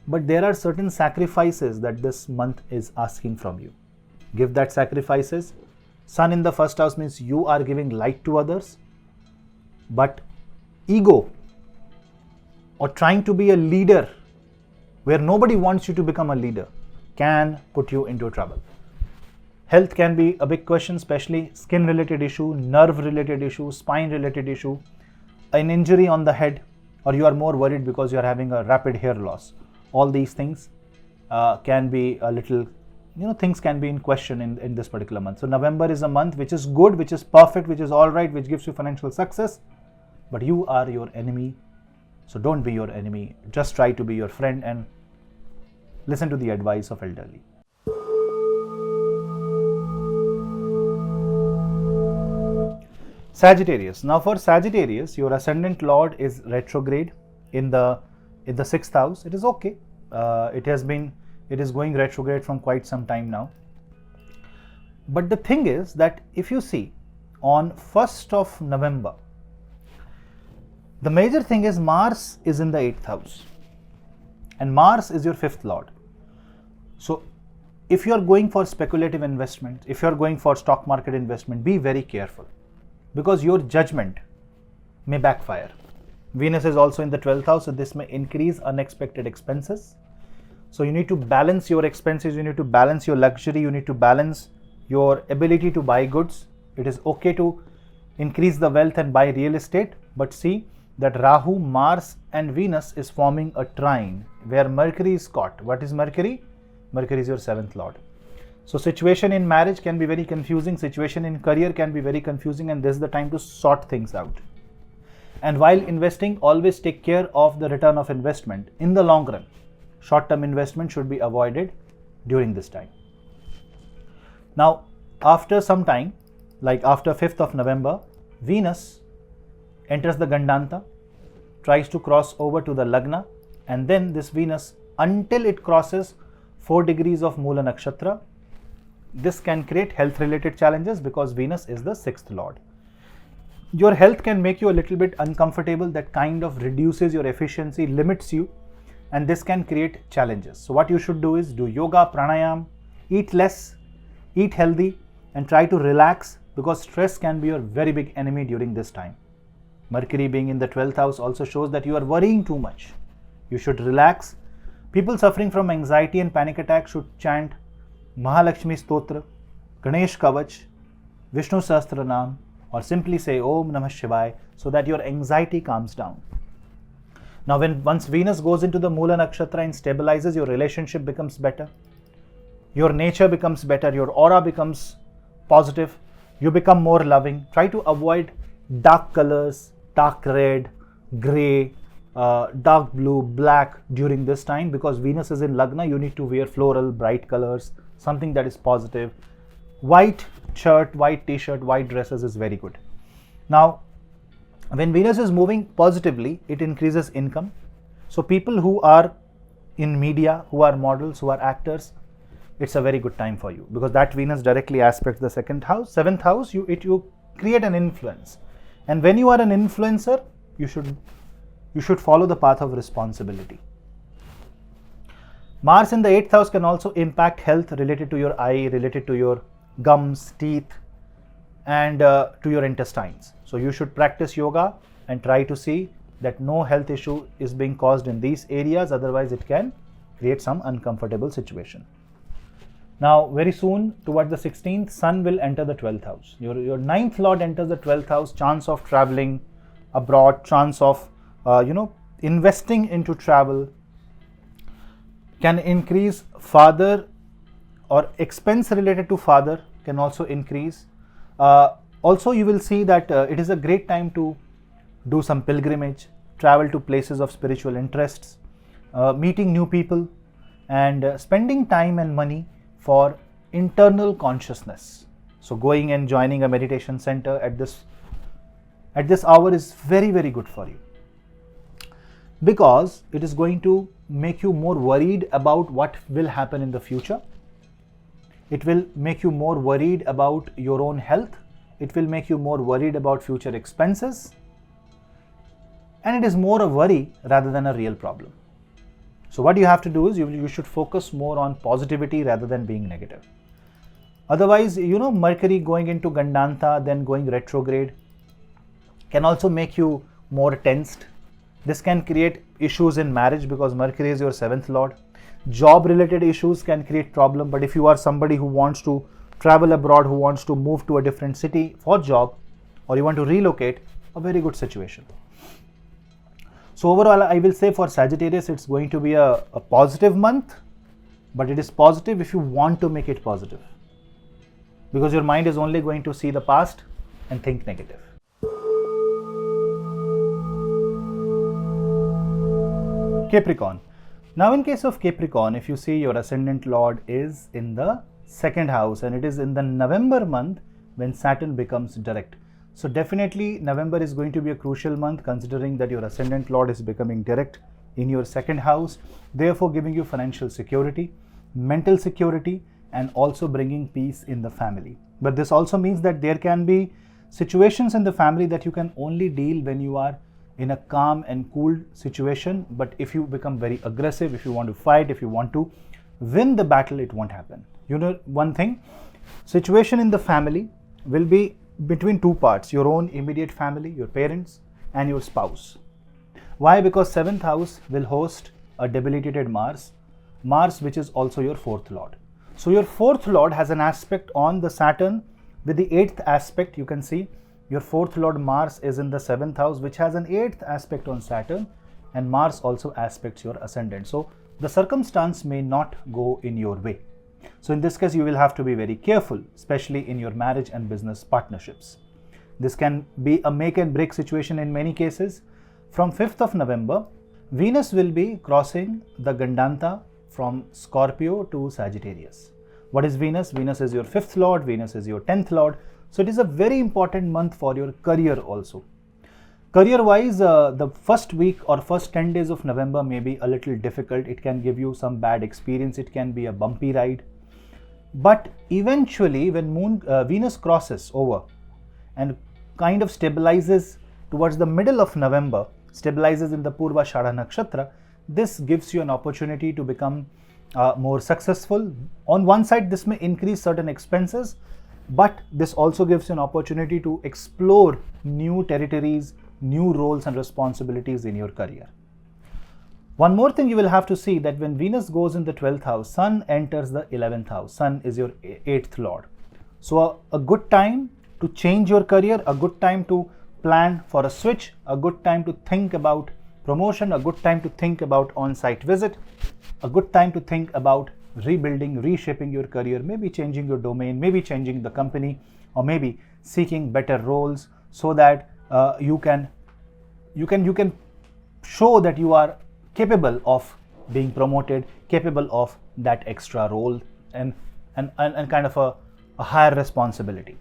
But there are certain sacrifices that this month is asking from you. Give that sacrifices. Sun in the first house means you are giving light to others. But ego or trying to be a leader where nobody wants you to become a leader can put you into trouble. Health can be a big question, especially skin related issue, nerve related issue, spine related issue, an injury on the head, or you are more worried because you are having a rapid hair loss. All these things can be a little, things can be in question in this particular month. So November is a month which is good, which is perfect, which is all right, which gives you financial success, but you are your enemy. So don't be your enemy. Just try to be your friend and listen to the advice of elderly. Sagittarius. Now for Sagittarius, your ascendant lord is retrograde in the 6th house. It is okay. It is going retrograde from quite some time now. But the thing is that if you see on 1st of November, the major thing is Mars is in the 8th house and Mars is your 5th lord. So if you are going for speculative investment, if you are going for stock market investment, be very careful, because your judgment may backfire. Venus is also in the 12th house, so this may increase unexpected expenses. So you need to balance your expenses, you need to balance your luxury, you need to balance your ability to buy goods. It is okay to increase the wealth and buy real estate, but see that Rahu, Mars and Venus is forming a trine where Mercury is caught. What is Mercury? Mercury is your 7th lord. So situation in marriage can be very confusing, situation in career can be very confusing, and this is the time to sort things out. And while investing, always take care of the return of investment in the long run. Short-term investment should be avoided during this time. Now, after some time, like after 5th of November, Venus enters the Gandanta, tries to cross over to the Lagna, and then this Venus, until it crosses 4 degrees of Mula Nakshatra, this can create health-related challenges because Venus is the 6th lord. Your health can make you a little bit uncomfortable. That kind of reduces your efficiency, limits you, and this can create challenges. So what you should do is do yoga, pranayam, eat less, eat healthy, and try to relax, because stress can be your very big enemy during this time. Mercury being in the 12th house also shows that you are worrying too much. You should relax. People suffering from anxiety and panic attack should chant Mahalakshmi Stotra, Ganesh Kavach, Vishnu Sahasranam, or simply say Om Namah Shivaya, so that your anxiety calms down. Now once Venus goes into the Mula Nakshatra and stabilizes, your relationship becomes better, your nature becomes better, your aura becomes positive, you become more loving. Try to avoid dark colors, dark red, grey, dark blue, black during this time, because Venus is in Lagna. You need to wear floral, bright colors, something that is positive. White shirt, white t-shirt, white dresses is very good. Now, when Venus is moving positively, it increases income. So people who are in media, who are models, who are actors, it's a very good time for you, because that Venus directly aspects the second house, seventh house. You create an influence, and when you are an influencer, you should follow the path of responsibility. Mars in the 8th house can also impact health related to your eye, related to your gums, teeth, and to your intestines. So you should practice yoga and try to see that no health issue is being caused in these areas, otherwise it can create some uncomfortable situation. Now very soon, towards the 16th, Sun will enter the 12th house. Your 9th lord enters the 12th house. Chance of traveling abroad, chance of investing into travel can increase. Father or expense related to father can also increase. Also, you will see that it is a great time to do some pilgrimage, travel to places of spiritual interests, meeting new people, and spending time and money for internal consciousness. So going and joining a meditation center at this hour is very, very good for you, because it is going to make you more worried about what will happen in the future. It will make you more worried about your own health. It will make you more worried about future expenses. And it is more a worry rather than a real problem. So what you have to do is you should focus more on positivity rather than being negative. Otherwise, Mercury going into Gandanta, then going retrograde, can also make you more tensed. This can create issues in marriage, because Mercury is your 7th lord. Job related issues can create problem, but if you are somebody who wants to travel abroad, who wants to move to a different city for job, or you want to relocate, a very good situation. So overall, I will say for Sagittarius, it's going to be a positive month, but it is positive if you want to make it positive, because your mind is only going to see the past and think negative. Capricorn. Now in case of Capricorn, if you see your ascendant lord is in the 2nd house, and it is in the November month when Saturn becomes direct. So definitely November is going to be a crucial month, considering that your ascendant lord is becoming direct in your 2nd house, therefore giving you financial security, mental security, and also bringing peace in the family. But this also means that there can be situations in the family that you can only deal when you are in a calm and cool situation. But if you become very aggressive, if you want to fight, if you want to win the battle, it won't happen. One thing, situation in the family will be between two parts: your own immediate family, your parents, and your spouse. Why? Because 7th house will host a debilitated Mars, which is also your 4th lord. So your 4th lord has an aspect on the Saturn with the 8th aspect. You can see your 4th lord Mars is in the 7th house, which has an 8th aspect on Saturn, and Mars also aspects your ascendant. So the circumstance may not go in your way. So in this case, you will have to be very careful, especially in your marriage and business partnerships. This can be a make and break situation in many cases. From 5th of November, Venus will be crossing the Gandanta from Scorpio to Sagittarius. What is Venus? Venus is your 5th lord, Venus is your 10th lord. So it is a very important month for your career also. Career wise, the first week or first 10 days of November may be a little difficult. It can give you some bad experience. It can be a bumpy ride. But eventually, when Venus crosses over and kind of stabilizes towards the middle of November, stabilizes in the Purva Shadha Nakshatra, this gives you an opportunity to become more successful. On one side, this may increase certain expenses, but this also gives you an opportunity to explore new territories, new roles and responsibilities in your career. One more thing you will have to see, that when Venus goes in the 12th house, Sun enters the 11th house. Sun is your 8th lord. So a good time to change your career, a good time to plan for a switch, a good time to think about promotion, a good time to think about on-site visit, a good time to think about rebuilding, reshaping your career, maybe changing your domain, maybe changing the company, or maybe seeking better roles, so that you can show that you are capable of being promoted, capable of that extra role and kind of a higher responsibility.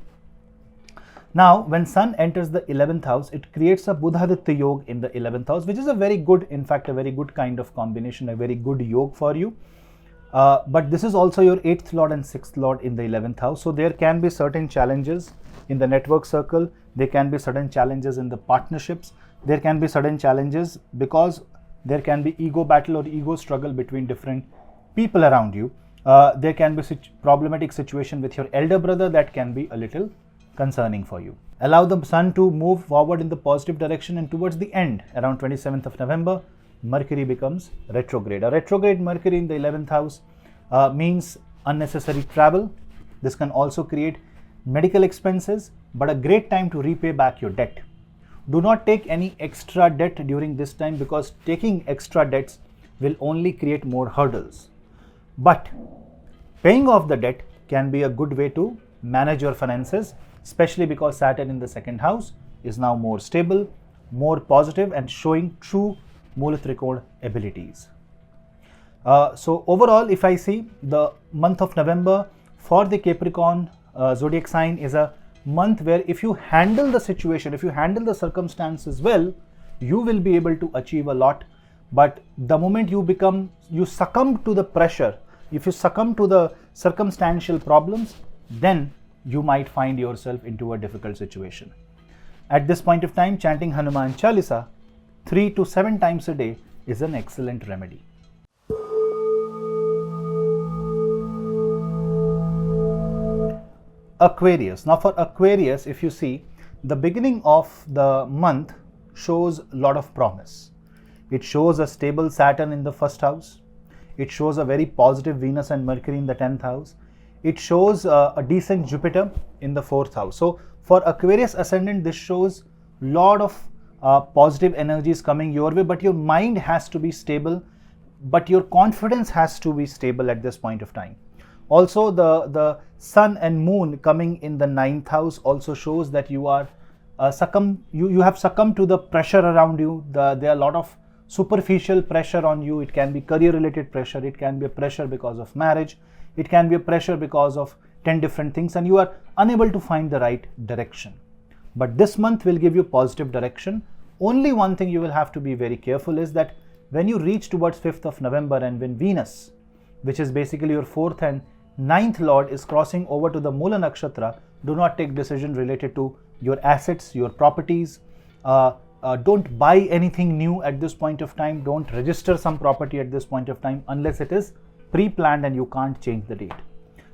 Now, when Sun enters the 11th house, it creates a Buddhaditya Yoga in the 11th house, which is a very good, in fact, a very good kind of combination, a very good yoga for you. But this is also your 8th Lord and 6th Lord in the 11th house. So there can be certain challenges in the network circle. There can be certain challenges in the partnerships. There can be certain challenges because there can be ego battle or ego struggle between different people around you. There can be problematic situation with your elder brother that can be a little concerning for you. Allow the Sun to move forward in the positive direction, and towards the end, around 27th of November, Mercury becomes retrograde. A retrograde Mercury in the 11th house means unnecessary travel. This can also create medical expenses, but a great time to repay back your debt. Do not take any extra debt during this time, because taking extra debts will only create more hurdles. But paying off the debt can be a good way to manage your finances, especially because Saturn in the 2nd house is now more stable, more positive, and showing true Mula Trikona abilities. So overall, if I see the month of November for the Capricorn zodiac sign is a month where if you handle the situation, if you handle the circumstances well, you will be able to achieve a lot. But the moment you succumb to the pressure, if you succumb to the circumstantial problems, then you might find yourself into a difficult situation. At this point of time, chanting Hanuman Chalisa 3 to 7 times a day is an excellent remedy. Aquarius. Now for Aquarius, if you see, the beginning of the month shows a lot of promise. It shows a stable Saturn in the 1st house. It shows a very positive Venus and Mercury in the 10th house. It shows a decent Jupiter in the 4th house. So for Aquarius ascendant, this shows a lot of positive energies coming your way, but your mind has to be stable, but your confidence has to be stable at this point of time. Also, the Sun and Moon coming in the 9th house also shows that you are you have succumbed to the pressure around you. There are a lot of superficial pressure on you. It can be career related pressure, it can be a pressure because of marriage, it can be a pressure because of 10 different things, and you are unable to find the right direction. But this month will give you positive direction. Only one thing you will have to be very careful is that when you reach towards 5th of November and when Venus, which is basically your 4th and 9th Lord, is crossing over to the Mula Nakshatra, do not take decision related to your assets, your properties. Don't buy anything new at this point of time. Don't register some property at this point of time unless it is pre-planned and you can't change the date.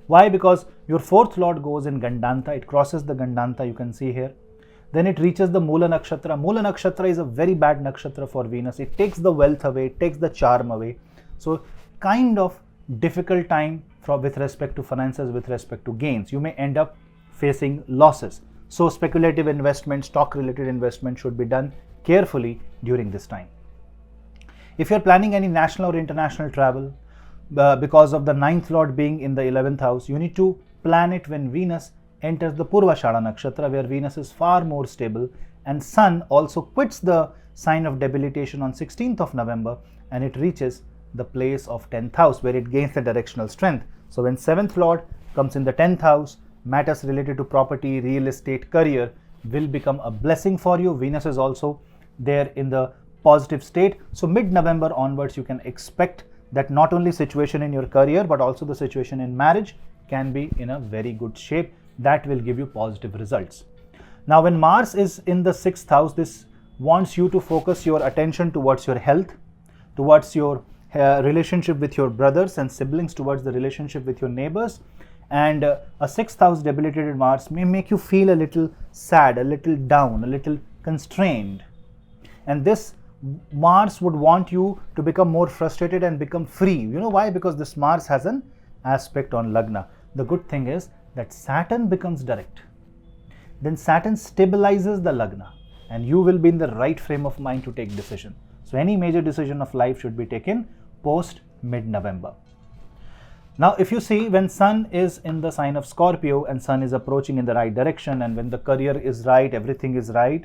Why? Because your 4th Lord goes in Gandanta. It crosses the Gandanta, you can see here. Then it reaches the Mula Nakshatra. Mula Nakshatra is a very bad nakshatra for Venus. It takes the wealth away, it takes the charm away. So kind of difficult time with respect to finances, with respect to gains. You may end up facing losses. So speculative investment, stock related investment should be done carefully during this time. If you're planning any national or international travel, because of the 9th Lord being in the 11th house, you need to plan it when Venus enters the Purvashada Nakshatra, where Venus is far more stable, and Sun also quits the sign of debilitation on 16th of November and it reaches the place of 10th house where it gains the directional strength. So when 7th Lord comes in the 10th house, matters related to property, real estate, career will become a blessing for you. Venus is also there in the positive state. So mid-November onwards, you can expect that not only situation in your career, but also the situation in marriage can be in a very good shape. That will give you positive results. Now, when Mars is in the 6th house, this wants you to focus your attention towards your health, towards your relationship with your brothers and siblings, towards the relationship with your neighbors. And a 6th house debilitated Mars may make you feel a little sad, a little down, a little constrained. And this Mars would want you to become more frustrated and become free. You know why? Because this Mars has an aspect on Lagna. The good thing is that Saturn becomes direct. Then Saturn stabilizes the Lagna and you will be in the right frame of mind to take decision. So any major decision of life should be taken post mid-November. Now, if you see, when Sun is in the sign of Scorpio and Sun is approaching in the right direction, and when the career is right, everything is right,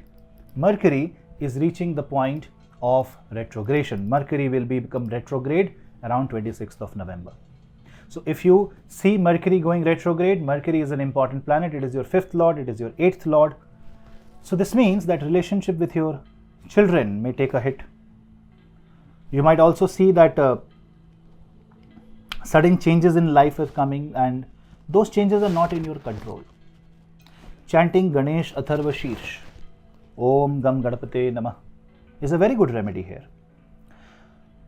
Mercury is reaching the point of retrogression. Mercury will become retrograde around 26th of November. So if you see Mercury going retrograde, Mercury is an important planet. It is your 5th Lord, it is your 8th Lord, So this means that relationship with your children may take a hit. You might also see that sudden changes in life are coming, and those changes are not in your control. Chanting Ganesh Atharva Shirsh, Om Gam Gadapate Namah, is a very good remedy here.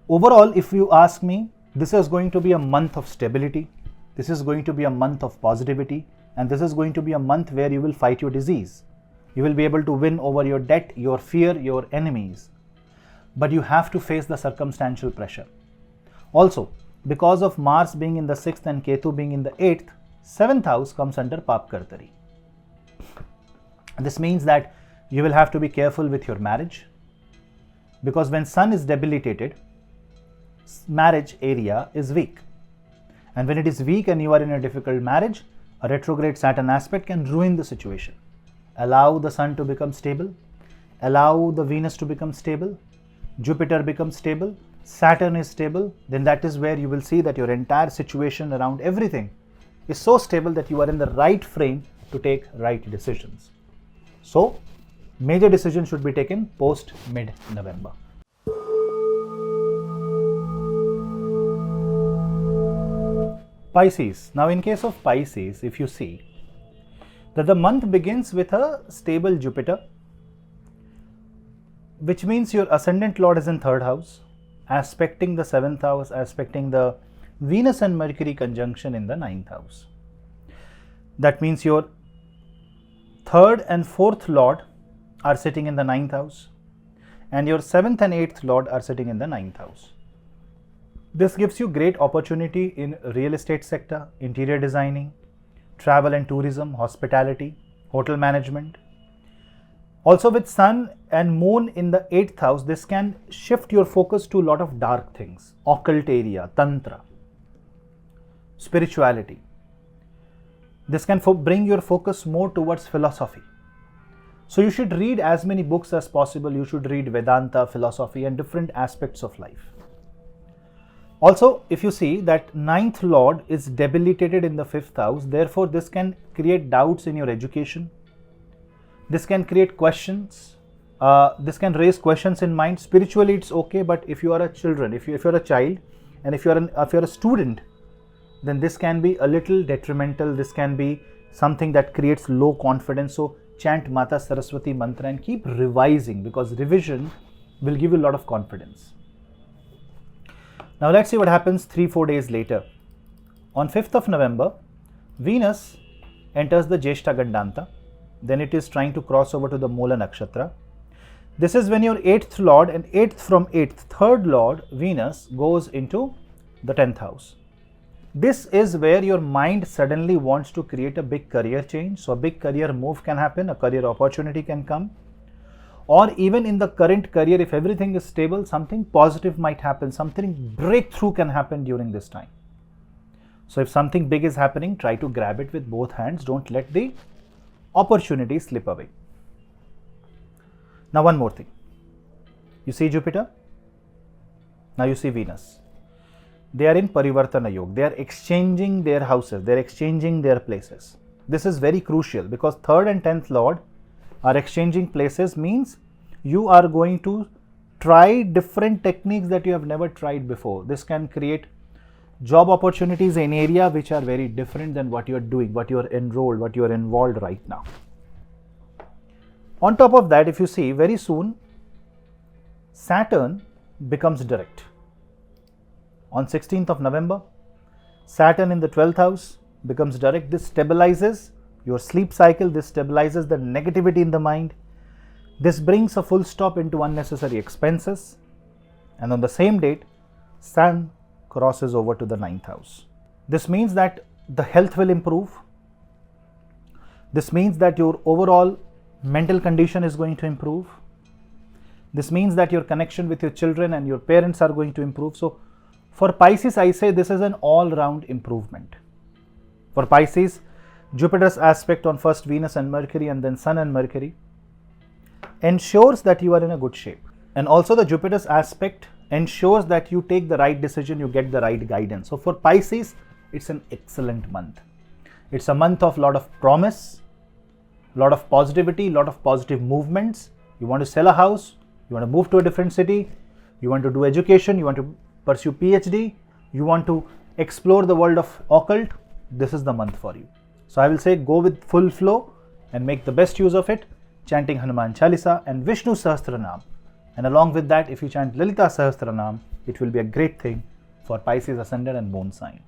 Overall, if you ask me, this is going to be a month of stability. This is going to be a month of positivity, and this is going to be a month where you will fight your disease. You will be able to win over your debt, your fear, your enemies. But you have to face the circumstantial pressure. Also, because of Mars being in the 6th and Ketu being in the 8th, 7th house comes under Pap Kartari. This means that you will have to be careful with your marriage, because when Sun is debilitated, marriage area is weak. And when it is weak and you are in a difficult marriage, a retrograde Saturn aspect can ruin the situation. Allow the Sun to become stable, allow the Venus to become stable, Jupiter becomes stable, Saturn is stable, then that is where you will see that your entire situation around everything is so stable that you are in the right frame to take right decisions. So, major decisions should be taken post mid-November. Pisces. Now, in case of Pisces, if you see that the month begins with a stable Jupiter, which means your ascendant lord is in 3rd house, aspecting the 7th house, aspecting the Venus and Mercury conjunction in the 9th house. That means your 3rd and 4th lord are sitting in the 9th house, and your 7th and 8th lord are sitting in the 9th house. This gives you great opportunity in real estate sector, interior designing, travel and tourism, hospitality, hotel management. Also with Sun and Moon in the 8th house, this can shift your focus to a lot of dark things, occult area, tantra, spirituality. This can bring your focus more towards philosophy. So you should read as many books as possible. You should read Vedanta, philosophy, and different aspects of life. Also, if you see that 9th lord is debilitated in the 5th house, therefore this can create doubts in your education. This can create questions. This can raise questions in mind. Spiritually, it's okay, but if you are a children, if you're a child, and if you're a student, then this can be a little detrimental. This can be something that creates low confidence. So chant Mata Saraswati mantra and keep revising, because revision will give you a lot of confidence. Now let's see what happens 3-4 days later. On 5th of November, Venus enters the Jeshta Gandanta. Then it is trying to cross over to the Mola Nakshatra. This is when your 8th lord and 8th from 8th, 3rd lord Venus goes into the 10th house. This is where your mind suddenly wants to create a big career change. So a big career move can happen, a career opportunity can come. Or even in the current career, if everything is stable, something positive might happen, something breakthrough can happen during this time. So if something big is happening, try to grab it with both hands. Don't let the opportunity slip away. Now one more thing. You see Jupiter? Now you see Venus. They are in Parivartana Yoga. They are exchanging their houses. They are exchanging their places. This is very crucial, because 3rd and 10th lord are exchanging places, means you are going to try different techniques that you have never tried before. This can create job opportunities in area which are very different than what you are doing, what you are enrolled, what you are involved right now. On top of that, if you see, very soon Saturn becomes direct. On 16th of November, Saturn in the 12th house becomes direct. This stabilizes your sleep cycle. This stabilizes the negativity in the mind. This brings a full stop into unnecessary expenses. And on the same date, Sun crosses over to the 9th house. This means that the health will improve. This means that your overall mental condition is going to improve. This means that your connection with your children and your parents are going to improve. So for Pisces, I say this is an all-round improvement. For Pisces, Jupiter's aspect on first Venus and Mercury and then Sun and Mercury ensures that you are in a good shape. And also the Jupiter's aspect ensures that you take the right decision, you get the right guidance. So for Pisces, it's an excellent month. It's a month of lot of promise, A lot of positivity, a lot of positive movements. You want to sell a house, you want to move to a different city, you want to do education, you want to pursue PhD, you want to explore the world of occult. This is the month for you. So I will say go with full flow and make the best use of it, chanting Hanuman Chalisa and Vishnu Sahasranam. And along with that, if you chant Lalita Sahasranam, it will be a great thing for Pisces ascendant and moon sign.